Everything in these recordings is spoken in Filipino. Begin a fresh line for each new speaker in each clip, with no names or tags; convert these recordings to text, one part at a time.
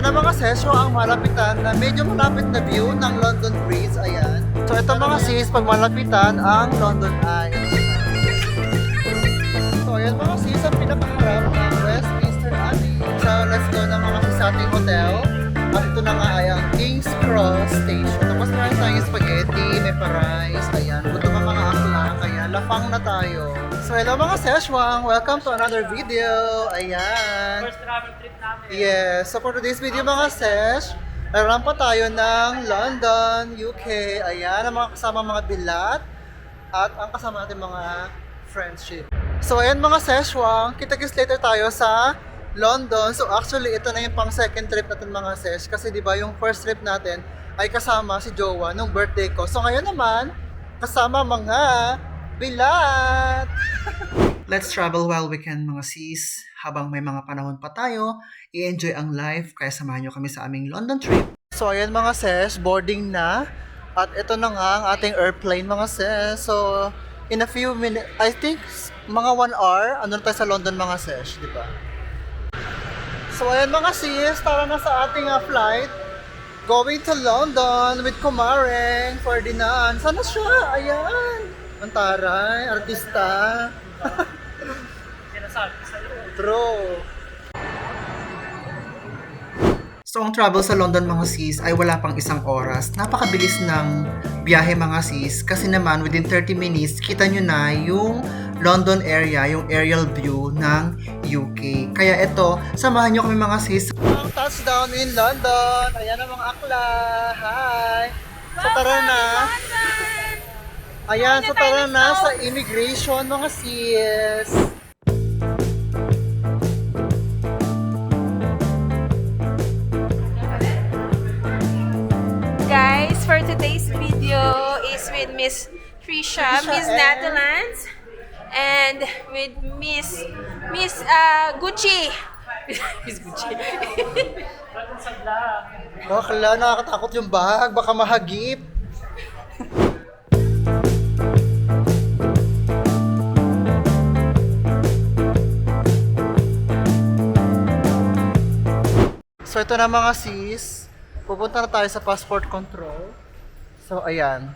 na mga sesyo ang malapitan na medyo malapit na view ng London Bridge. Ayan. So ito mga sis, pag malapitan ang London Eye. So ayan mga sis, ang pinakaharap ng Westminster Abbey. So let's go na mga sis sa ating hotel. At ito na nga ay ang King's Cross Station. Tapos meron tayong spaghetti, may parais. Ayan, buto ng mga akla. Kaya lafang na tayo. So hello mga seswang, welcome to another video. Ayan.
First travel trip namin.
Yes, so for today's video mga sesh, naroon pa tayo ng London, UK. Ayan, ang mga kasama mga bilat at ang kasama natin mga friendship. So ayan mga seshwang, kita-kits later tayo sa London. So actually, ito na yung pang second trip natin mga sesh. Kasi di ba yung first trip natin ay kasama si Jowa nung birthday ko. So ngayon naman, kasama mga bilat! Let's travel while we can mga sis. Habang may mga panahon pa tayo, i-enjoy ang life. Kaya samahan nyo kami sa aming London trip. So ayan mga sis, boarding na. At ito na nga ang ating airplane mga sis. So in a few minutes, I think mga 1 hour, ano na tayo sa London mga sis, di ba? So ayan mga sis, tara na sa ating flight. Going to London with Kumareng Ferdinand. Sana siya? Ayan. Ang taray, artista.
Sinasabi sa'yo.
True. So ang travel sa London mga sis ay wala pang isang oras. Napakabilis ng biyahe mga sis. Kasi naman within 30 minutes, kita nyo na yung London area, yung aerial view ng UK. Kaya ito, samahan nyo kami mga sis. Ang touchdown in London. Ayan ang mga akla. Hi! So tara na. Ayan, so tara na sa immigration mga sis.
Guys, for today's video is with Miss Trisha, Miss Netherlands, and with Miss Gucci. Miss Gucci.
Welcome sa vlog.
Bakla, nakakatakot yung bag. Baka mahagip. So ito na mga sis. Pupunta na tayo sa passport control. So ayan.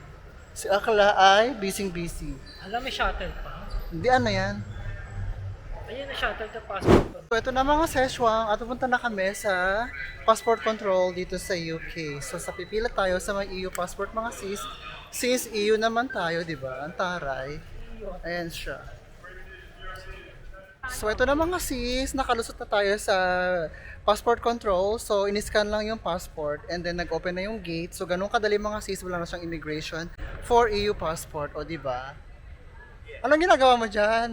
Si Akla ay busy.
Alam, may shuttle pa.
Hindi ano yan.
Ayun na shuttle to passport.
So ito na mga seswang at pupunta na kami sa passport control dito sa UK. So sa pipila tayo sa may EU passport mga sis. Since EU naman tayo, di ba? Ang taray. Ayan siya. So ito na mga sis, nakalusot na tayo sa passport control. So in-scan lang yung passport and then nag-open na yung gate. So ganun kadali mga sis, wala na siyang immigration for EU passport, o di ba? Anong ginagawa mo diyan?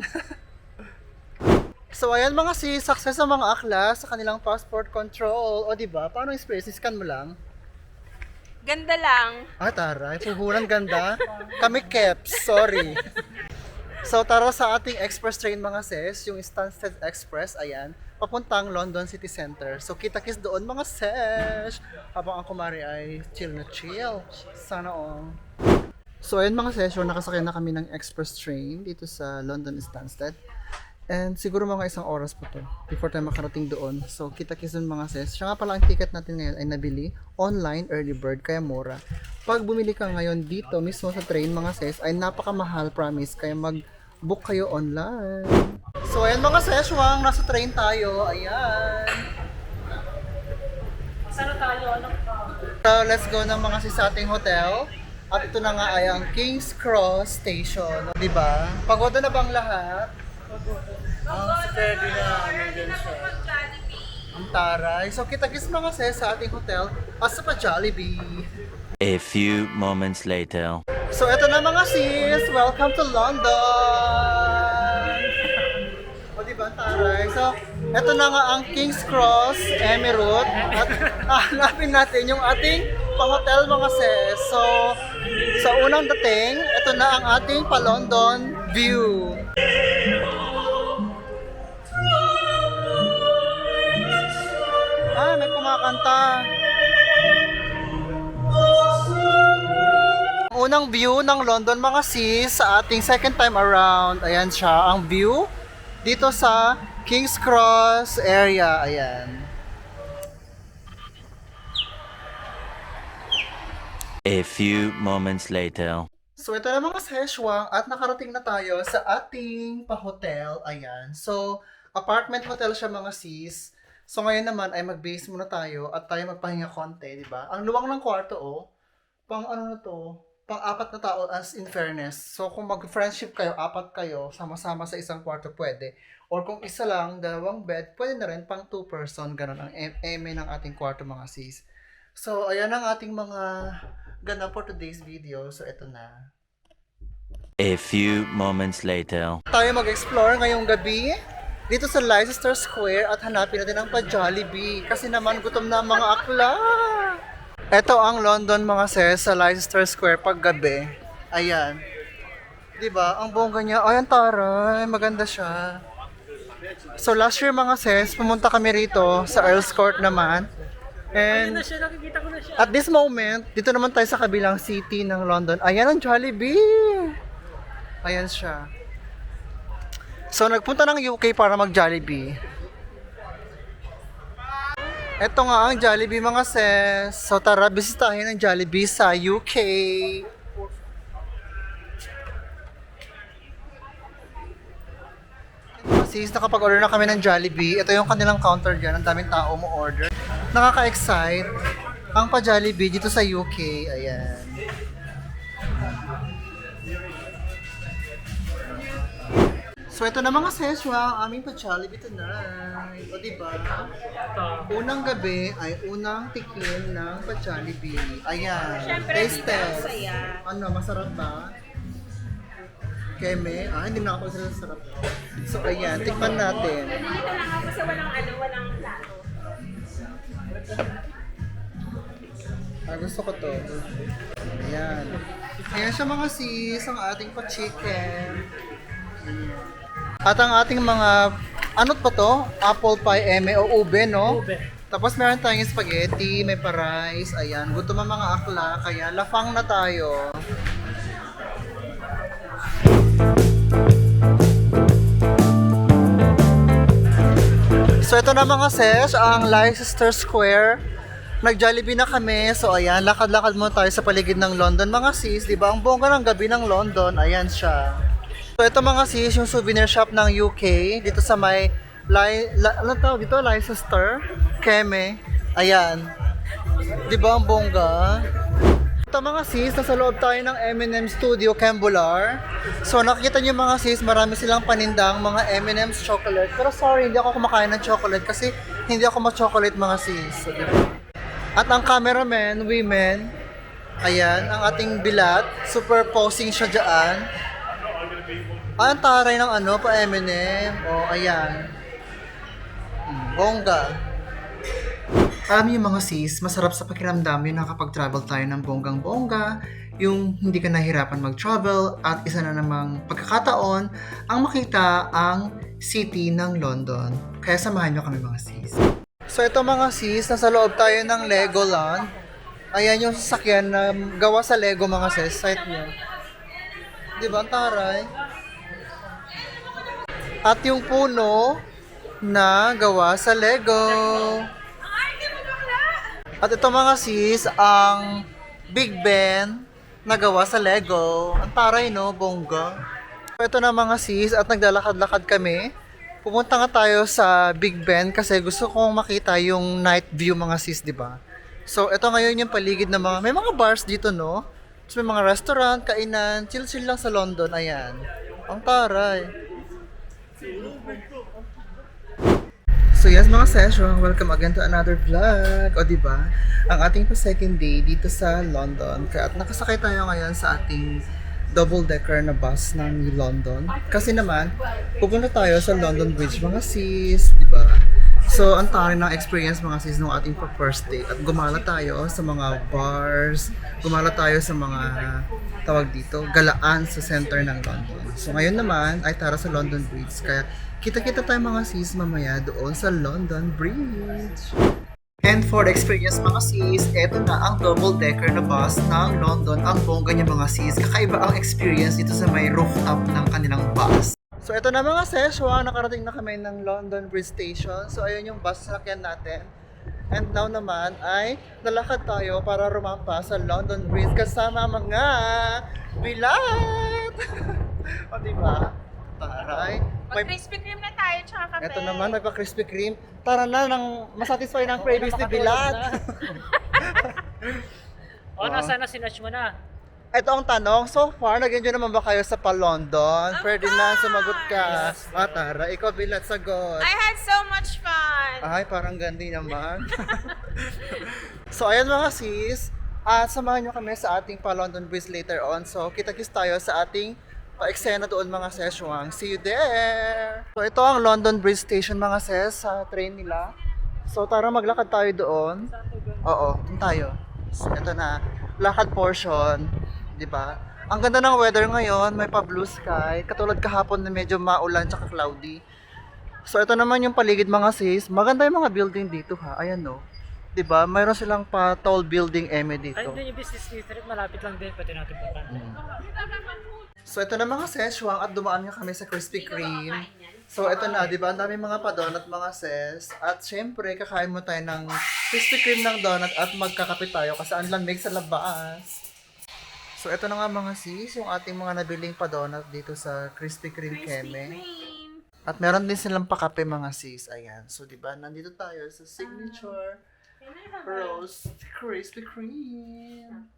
So ayan mga sis, success ang mga akla sa kanilang passport control. O di ba? Paano experience? Scan mo lang?
Ganda lang.
Ah, taray. Puhunan ganda. Kami keps. Sorry. So tara sa ating express train mga sis, yung Stansted Express, ayan, papuntang London City Center. So kita-kits doon mga sis, habang ang kumari ay chill na chill. Sana all. So ayun mga sis, nakasakay na kami ng express train dito sa London Stansted. And siguro mga 1 oras po to before tayo makarating doon. So kita-kits doon mga sis. Siya nga pala ang ticket natin ngayon ay nabili online early bird kaya mura. Pag bumili ka ngayon dito mismo sa train mga sis ay napakamahal, promise. Kaya mag-book kayo online. So ayan mga seswang, nasa train tayo. Ayan.
Saan na tayo? Anong
So let's go ng mga sis sa ating hotel. At ito na nga ay ang King's Cross Station. Di ba? Pagoda na bang lahat? Ang steady na. Medyo siya. Ang taray. So kita-kits mga sis sa ating hotel at sa pa-Jollibee.
A few moments later.
So eto na mga sis, welcome to London! O diba, taray? So, eto na nga ang King's Cross, Emirate, at hanapin natin yung ating pang-hotel mga sis. So, sa unang dating, eto na ang ating pa-London view. Ah, may kumakanta. Unang view ng London mga sis sa ating second time around. Ayan siya, ang view dito sa King's Cross area. Ayan.
A few moments later.
So ito na mga seshwang at nakarating na tayo sa ating pa-hotel. Ayan. So, apartment hotel siya mga sis. So ngayon naman ay mag-base muna tayo at tayo magpahinga konti, di ba? Ang luwang ng kwarto pang ano na to, pang apat na tao as in fairness. So kung mag-friendship kayo, apat kayo, sama-sama sa isang kwarto pwede. Or kung isa lang, dalawang bed, pwede na rin pang 2 person, ganun ang eme ng ating kwarto mga sis. So ayan ang ating mga ganap for today's video. So ito na.
A few moments later.
Tayo mag-explore ngayong gabi dito sa Leicester Square at hanapin natin ang pa-Jollibee kasi naman gutom na ang mga akla. Ito ang London mga sis sa Leicester Square pag gabi. Ayan. 'Di ba? Ang bongga niya. Ay, ang taray, maganda siya. So last year mga sis, pumunta kami rito sa Earl's Court naman.
Ayun
And
na siya, nakikita ko na siya.
at this moment, dito naman tayo sa kabilang city ng London. Ayan ang Jollibee. Ayan siya. So, nagpunta ng UK para mag-Jollibee. Ito nga ang Jollibee mga sis. So, tara, bisitahin ang Jollibee sa UK. Sis, nakapag-order na kami ng Jollibee. Ito yung kanilang counter dyan. Ang daming tao mo order. Nakaka-excite ang pa-Jollibee dito sa UK. Ayan. So ito na mga seswa, ang aming pa-Jollibee tonight. O diba? Unang gabi ay unang tikim ng pa-Jollibee. Ayan.
Siyempre,
Taste
dito ang
test.
saya.
Ano, masarap ba? Keme? Hindi na ako sarap. So ayan, tikman natin.
Dito lang ako kasi walang plato.
Gusto ko to. Ayan. Ayan siya mga sis, ang ating pa-chicken. At ang ating mga, ano pa to? Apple pie eme o ube, no?
Ube.
Tapos meron tayong spaghetti, may pa-rice, ayan. Gutom ang mga akla, kaya lafang na tayo. So ito na mga sis, ang Leicester Square. Nag-Jollibee na kami. So ayan, lakad-lakad muna tayo sa paligid ng London mga sis. Diba? Ang bongga ng gabi ng London. Ayan siya. So ito mga sis, yung souvenir shop ng UK. Dito sa may, ano tawag dito? Leicester. Keme. Ayan. Diba ang bongga? Ito mga sis, nasa loob tayo ng M&M Studio Cambular. So nakikita niyo mga sis, marami silang panindang mga M&M's chocolate. Pero sorry, hindi ako kumakain ng chocolate kasi hindi ako ma-chocolate mga sis. So, diba? At ang cameraman, women, ayan, ang ating bilat, super posing siya dyan. Ang taray ng ano, pa M&M. O, ayan. Bongga. Alam niyo mga sis, masarap sa pakiramdam yung nakapag-travel tayo ng bonggang-bongga, yung hindi ka nahirapan mag-travel, at isa na namang pagkakataon ang makita ang city ng London. Kaya samahan niyo kami mga sis. So ito mga sis, nasa loob tayo ng Legoland. Ayan yung sasakyan na gawa sa Lego mga sis, site niyo. Di ba ang taray? At yung puno na gawa sa Lego. At ito mga sis, ang Big Ben na gawa sa Lego. Ang taray no, bongga. Ito na mga sis, at naglalakad-lakad kami. Pumunta nga tayo sa Big Ben kasi gusto kong makita yung night view mga sis, di ba? So ito ngayon yung paligid ng mga, may mga bars dito no. Tapos may mga restaurant, kainan, chill-chill lang sa London, ayan. Ang taray. So yes mga session, welcome again to another vlog. O diba, ang ating pa second day dito sa London. Kaya at nakasakay tayo ngayon sa ating double-decker na bus ng London. Kasi naman, pupunta tayo sa London Bridge mga sis, diba? So ang taray ng experience mga sis nung ating first day. At gumala tayo sa mga bars, gumala tayo sa mga tawag dito, galaan sa center ng London. So ngayon naman ay tara sa London Bridge. Kaya kita-kita tayo mga sis mamaya doon sa London Bridge. And for the experience mga sis, eto na ang double-decker na bus ng London. Ang bongga niya mga sis. Kakaiba ang experience dito sa may rooftop ng kanilang bus. So eto na mga sis, nakarating na kami ng London Bridge Station. So ayun yung bus na sakyan natin. And now naman ay lalakad tayo para rumampa sa London Bridge kasama mga bilat. O diba? Taray.
Mag-Krispy Kreme na tayo, tsaka kape.
Ito naman, may pa-Krispy Kreme. Tara na, nang masatisfy ng cravings ni Bilat.
O, nasa na sinatch mo na?
Ito ang tanong, so far, nag-enjoy naman ba kayo sa pa-London? Ferdinand, sumagot ka. Tara, ikaw Bilat, sagot.
I had so much fun.
Ay, parang gandi naman. So, ayan mga sis. At samahan nyo kami sa ating pa-London Bridge later on. So, kita-kits tayo sa ating pa-eksena doon mga seswang. See you there! So, ito ang London Bridge Station mga ses sa train nila. So, tara maglakad tayo doon. Oo, doon tayo. So, ito na, lakad portion. 'Di ba? Ang ganda ng weather ngayon, may pa blue sky, katulad kahapon na medyo maulan tsaka cloudy. So ito naman yung paligid mga sis, maganda yung mga building dito ha. Ayan no. 'Di ba? Mayroon silang pa tall building eme
Ay,
dito.
doon yung business district, malapit lang din, pwede natin puntahan.
So ito na mga seswang at dumaan nga kami sa Krispy Kreme. So ito na, 'di ba? Ang daming mga pa-donut mga ses. At syempre, kakain mo tayo ng Krispy Kreme ng donut at magkakape tayo kasi ang lamig sa labas. So, ito na nga mga sis, yung ating mga nabiling pa-donut dito sa Krispy Kreme Keme. At meron din silang pakape mga sis. Ayan. So, di ba, nandito tayo sa signature roast Krispy Kreme.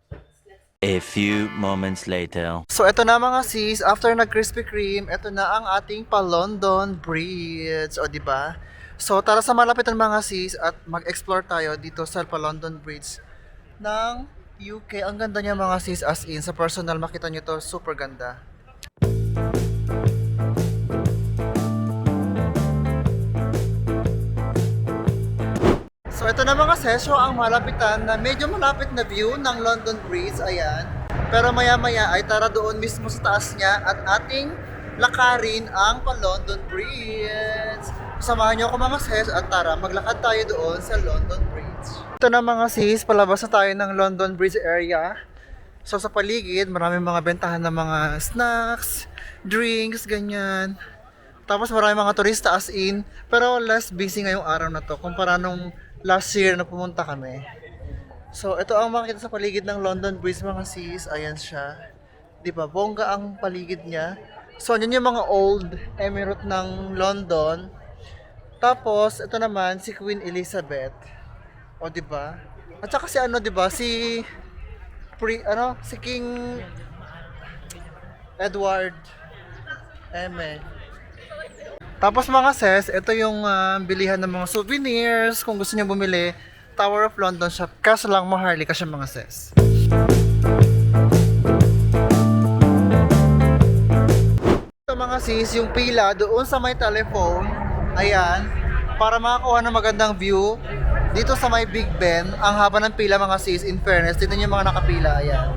A few moments later.
So, ito na mga sis, after nag Krispy Kreme, ito na ang ating pa-London Bridge. O, di ba? So, tara sa malapitan mga sis at mag-explore tayo dito sa pa-London Bridge ng UK. Ang ganda niya mga sis, as in sa personal makita niyo to, super ganda. So ito na mga sesyo ang malapitan na medyo malapit na view ng London Bridge, ayan. Pero maya maya ay tara doon mismo sa taas niya at ating lakarin ang pa-London Bridge. Samahan niyo ako mga sis at tara maglakad tayo doon sa London Bridge. Ito na mga sis, palabas na tayo ng London Bridge area. So sa paligid, maraming mga bentahan ng mga snacks, drinks, ganyan. Tapos maraming mga turista as in, pero less busy ngayong araw na to kumpara nung last year na pumunta kami. So ito ang makikita sa paligid ng London Bridge mga sis, ayan siya. 'Di ba? Bongga ang paligid niya. So andyan yung mga old emirate ng London. Tapos ito naman si Queen Elizabeth. O, di ba? At saka si ano, di ba? Si King Edward Eme. Tapos mga ses, ito yung bilihan ng mga souvenirs. Kung gusto niyo bumili, Tower of London shop. Kaso lang maharli ka siya mga ses. Ito mga sis, yung pila doon sa may telephone. Ayan. Para makakuha ng magandang view. Dito sa may Big Ben, ang haba ng pila mga sis, in fairness, dito yung mga nakapila, ayan.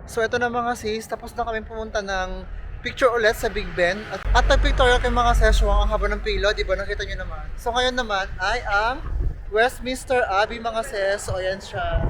So ito na mga sis, tapos na kami pumunta ng picture ulit sa Big Ben. At nag-pictorial kay mga seswang ang haba ng pila, di ba? Nakita nyo naman. So ngayon naman ay ang Westminster Abbey mga sis, so ayan siya.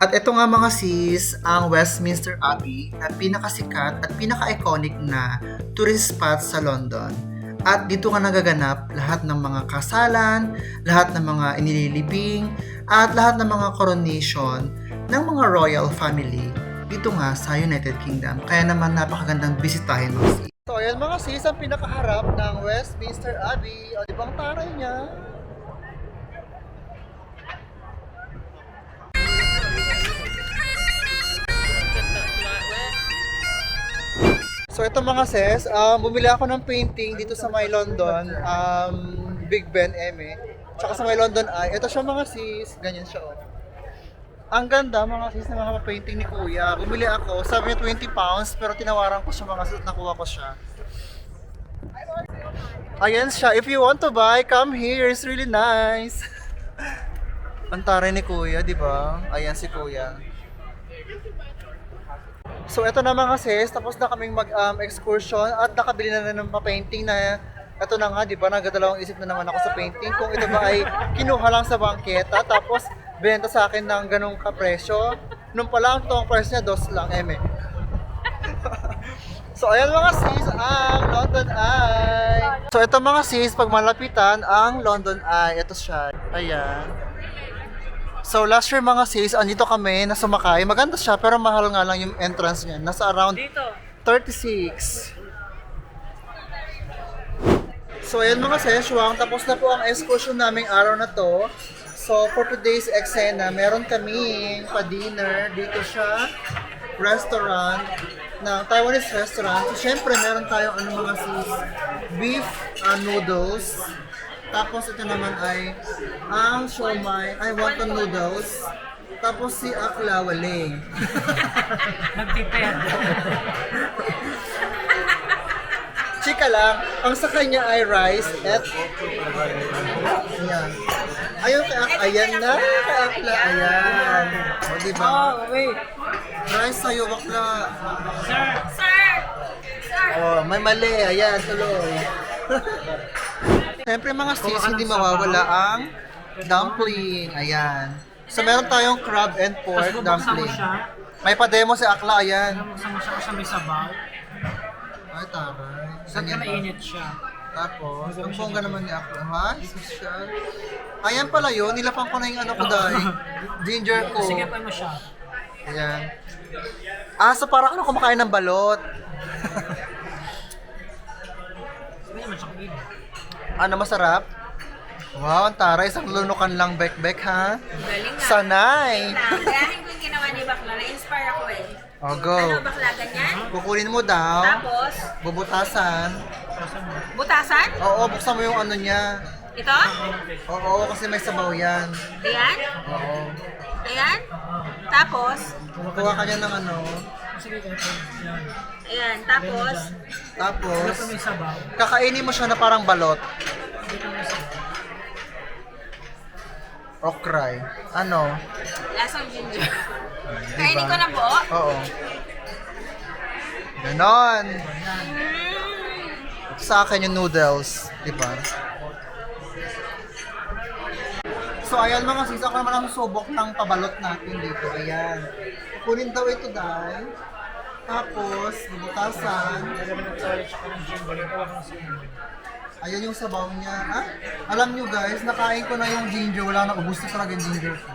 At ito nga mga sis, ang Westminster Abbey na pinakasikat at pinaka-iconic na tourist spot sa London. At dito nga nagaganap lahat ng mga kasalan, lahat ng mga inililibing, at lahat ng mga coronation ng mga royal family dito nga sa United Kingdom. Kaya naman napakagandang bisitahin mga sis. So ayan mga sis, ang pinakaharap ng Westminster Abbey. O di ba ang taray niya? So ito mga sis, bumili ako ng painting dito sa may London, Big Ben Eme, tsaka sa may London Eye. Ito siya mga sis, ganyan siya oh. Ang ganda mga sis ng mga painting ni Kuya. Bumili ako, sabi niya 20 pounds, pero tinawaran ko siya mga sis at nakuha ko siya. Ayan siya, if you want to buy, come here, it's really nice. Ang taray ni Kuya, di ba? Ayan si Kuya. So ito na mga sis, tapos na kaming mag-excursion at nakabili na ng pa-painting na ito na nga, di ba, nagadalawang isip na naman ako sa painting kung ito ba ay kinuha lang sa bangketa tapos benta sa akin ng ganong kapresyo. Nung pala ang toong price niya, 2 lang, eme. So ayan mga sis, ang London Eye. So ito mga sis, pag malapitan, ang London Eye. Ito siya. Ayan. So last year mga sis, andito kami na sumakay. Maganda siya pero mahal nga lang yung entrance niya. Nasa around
Dito.
36. So ayan mga seswang, tapos na po ang excursion naming araw na to. So for today's eksena, meron kaming pa-dinner dito siya, restaurant, na Taiwanese restaurant. So syempre meron tayong mga sis, beef noodles. Tapos ito naman ay ang siomai, ay wonton noodles. Tapos si Akla wale.
Nagtipid.
Chika lang, ang sa kanya ay rice at ayan. Ayun kay ayan na, kay Akla, ayan. O diba?
wait.
Rice sa'yo, Akla.
Sir.
Sir! Sir!
Oh, may mali, ayan, tuloy. Siyempre mga sis, hindi mawawala ang dumpling, ayan. So meron tayong crab and pork
Tapos bubuksan mo
dumpling.
siya.
May pa-demo si Akla, ayan.
Buksan mo siya kasi may sabaw.
Ay, taray.
Saan ka mainit siya?
Tapos, ang bongga naman ni Akla. Ha? Social. Ayan pala yun. Nilapang ko na yung ano ko dahil. Ginger ko.
Sige pa mo siya.
Ayan. Ah, so parang ano kumakain ng balot.
Sige naman siya kainin.
Ano masarap? Wow, ang taray. Isang lunukan lang bek-bek ha?
Galing nga.
Sanay.
Galing ko yung ginawa ni Bakla. Na-inspire ako eh.
O, go.
Ano, Bakla, ganyan?
Kukunin mo daw.
Tapos,
Bubutasan.
butasan?
Oo, buksan mo yung ano niya.
Ito?
Oo, kasi may sabaw yan.
Ayan?
Oo.
Ayan? Tapos,
Kuha ka niya ng ano.
Sige kayo. Yan.
ayan. Tapos,
Tapos,
Ito may sabaw.
kakainin mo siya na parang balot.
Ito may sabaw.
Okray. Ano?
lasang ginger. Kainin ko na buo?
Oo. Ganon. Sa akin yung noodles. Diba? So ayan mga sis, ako naman ang subok ng pabalot natin dito. Ayan. Kunin daw ito dahil. Tapos, bubutasan. Ayan yung sabaw niya. Ah, alam nyo guys, nakain ko na yung ginger. Wala na, ubus na talaga yung ginger ko.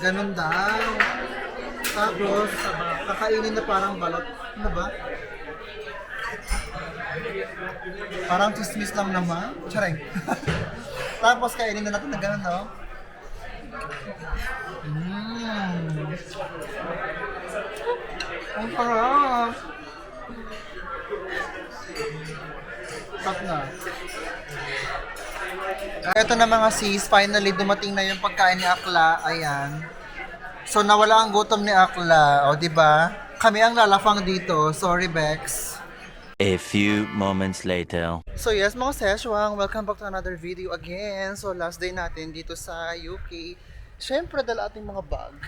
Ganun daw. Tapos, kakainin na parang balot. Ano ba? Parang chismis lang naman. Charing. Tapos, kainin na natin na ganun, no? Ang sarap. Sarap na. Ito na mga sis, finally dumating na yung pagkain ni Akla. Ayan. So nawala ang gutom ni Akla, o di ba? Kami ang lalafang dito. Sorry, Bex.
A few moments later.
So yes, mga seswang, welcome back to another video again. So last day natin dito sa UK. Siyempre, dala ating mga bag.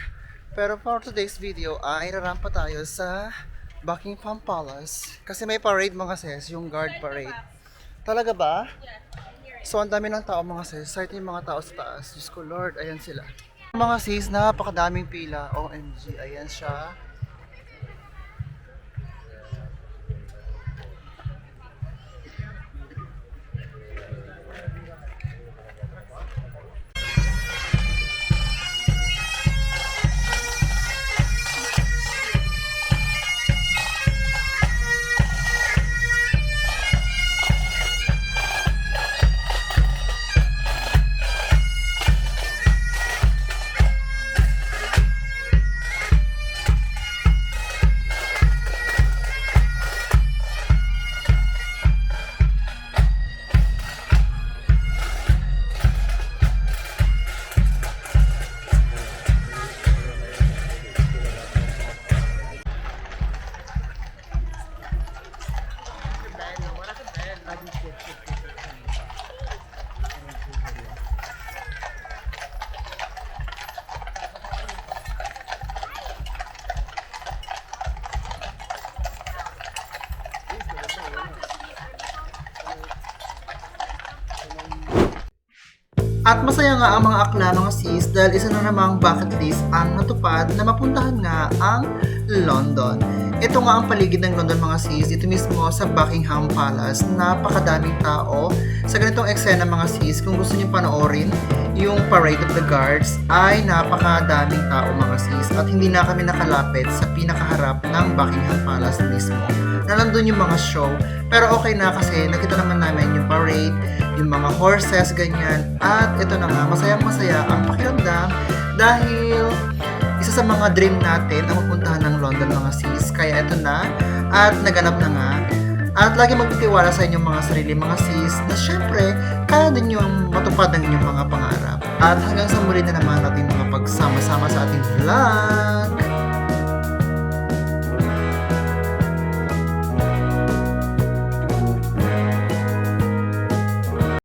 Pero for today's video, ay rarampa tayo sa Buckingham Palace. Kasi may parade mga ses, yung guard parade. Talaga ba? So ang dami ng tao mga sis, kahit yung mga tao sa taas. Diyos ko Lord, ayan sila. Mga sis, napakadaming pila. OMG, ayan siya. At masaya nga ang mga akla mga sis dahil isa na namang bucket list ang natupad na mapuntahan nga ang London. Ito nga ang paligid ng London mga sis, dito mismo sa Buckingham Palace. Napakadaming tao. Sa ganitong eksena mga sis, kung gusto niyo panoorin yung Parade of the Guards, ay napakadaming tao mga sis. At hindi na kami nakalapit sa pinakaharap ng Buckingham Palace mismo. Na nandun yung mga show. Pero okay na kasi nakita naman namin yung parade, yung mga horses, ganyan. At ito na nga, masayang-masaya ang pakiramdam dahil isa sa mga dream natin ang mapuntahan ng London mga sis. Kaya ito na at naganap na nga. At lagi magtitiwala sa inyong mga sarili mga sis na syempre kaya din yung matupad ng inyong mga pangarap. At hanggang sa muli na naman natin mga pagsama-sama sa ating vlog.